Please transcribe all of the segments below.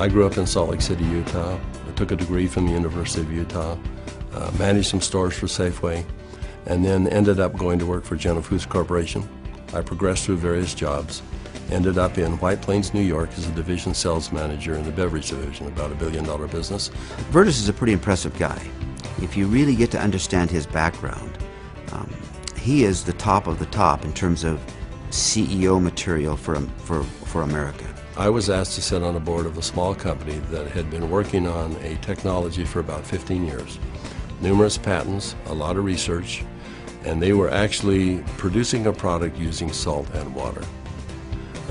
I grew up in Salt Lake City, Utah. I took a degree from the University of Utah, managed some stores for Safeway, and then ended up going to work for General Foods Corporation. I progressed through various jobs, ended up in White Plains, New York as a division sales manager in the beverage division, about $1 billion business. Vertus is a pretty impressive guy. If you really get to understand his background, he is the top of the top in terms of CEO material for America. I was asked to sit on a board of a small company that had been working on a technology for about 15 years. Numerous patents, a lot of research, and they were actually producing a product using salt and water.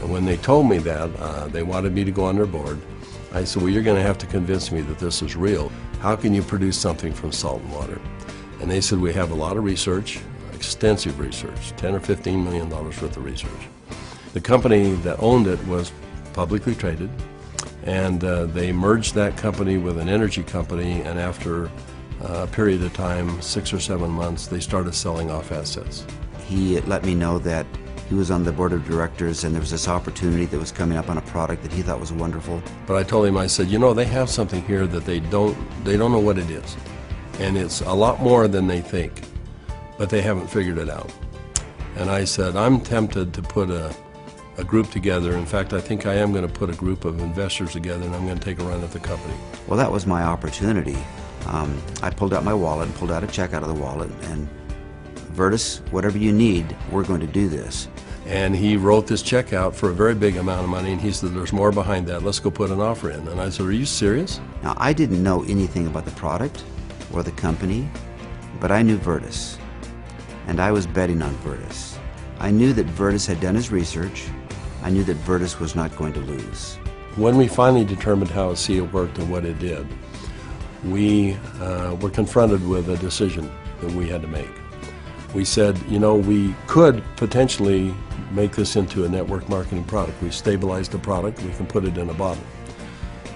And when they told me that, they wanted me to go on their board. I said, well, you're going to have to convince me that this is real. How can you produce something from salt and water? And they said, we have a lot of research, extensive research, $10 or $15 million worth of research. The company that owned it was publicly traded, and they merged that company with an energy company, and after a period of time, 6 or 7 months, they started selling off assets. He let me know that he was on the board of directors and there was this opportunity that was coming up on a product that he thought was wonderful. But I told him, I said, you know, they have something here that they don't know what it is. And it's a lot more than they think, but they haven't figured it out. And I said, I'm tempted to put a group together. In fact, I think I am going to put a group of investors together, and I'm going to take a run at the company. Well, that was my opportunity. I pulled out my wallet and pulled out a check out of the wallet, and Vertus, whatever you need, we're going to do this. And he wrote this check out for a very big amount of money, and he said, there's more behind that, let's go put an offer in. And I said, are you serious? Now, I didn't know anything about the product or the company, but I knew Vertus, and I was betting on Vertus. I knew that Vertus had done his research. I knew that Vertus was not going to lose. When we finally determined how ASEA worked and what it did, we were confronted with a decision that we had to make. We said, you know, we could potentially make this into a network marketing product. We stabilized the product, we can put it in a bottle.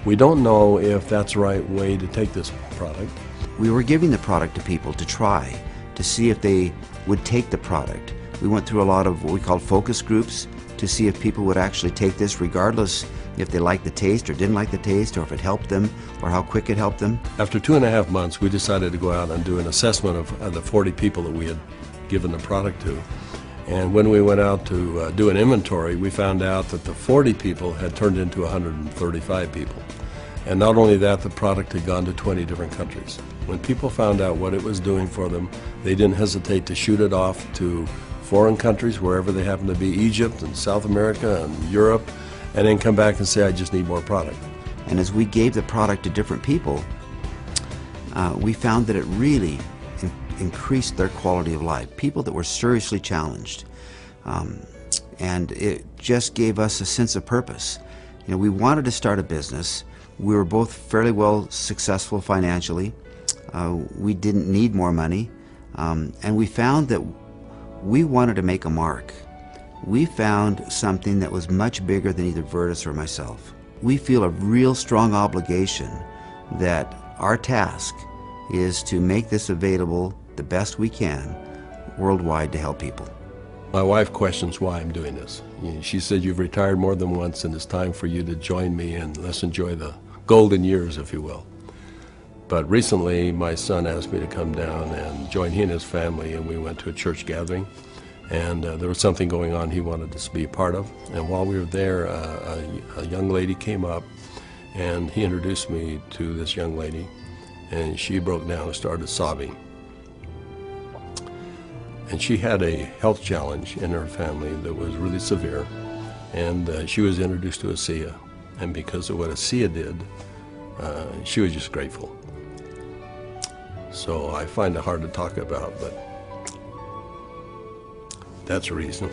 We don't know if that's the right way to take this product. We were giving the product to people to try, to see if they would take the product. We went through a lot of what we call focus groups to see if people would actually take this, regardless if they liked the taste or didn't like the taste, or if it helped them, or how quick it helped them. After 2.5 months, we decided to go out and do an assessment of the 40 people that we had given the product to. And when we went out to do an inventory, we found out that the 40 people had turned into 135 people. And not only that, the product had gone to 20 different countries. When people found out what it was doing for them, they didn't hesitate to shoot it off to foreign countries, wherever they happen to be, Egypt and South America and Europe, and then come back and say, I just need more product. And as we gave the product to different people, we found that it really increased their quality of life. People that were seriously challenged. And it just gave us a sense of purpose. You know, we wanted to start a business. We were both fairly well successful financially. We didn't need more money. And we found that we wanted to make a mark. We found something that was much bigger than either Vertus or myself. We feel a real strong obligation that our task is to make this available the best we can worldwide to help people. My wife questions why I'm doing this. She said, you've retired more than once and it's time for you to join me and let's enjoy the golden years, if you will. But recently, my son asked me to come down and join he and his family, and we went to a church gathering. And there was something going on he wanted us to be a part of. And while we were there, a young lady came up, and he introduced me to this young lady, and she broke down and started sobbing. And she had a health challenge in her family that was really severe, and she was introduced to ASEA. And because of what ASEA did, she was just grateful. So I find it hard to talk about, but that's a reason.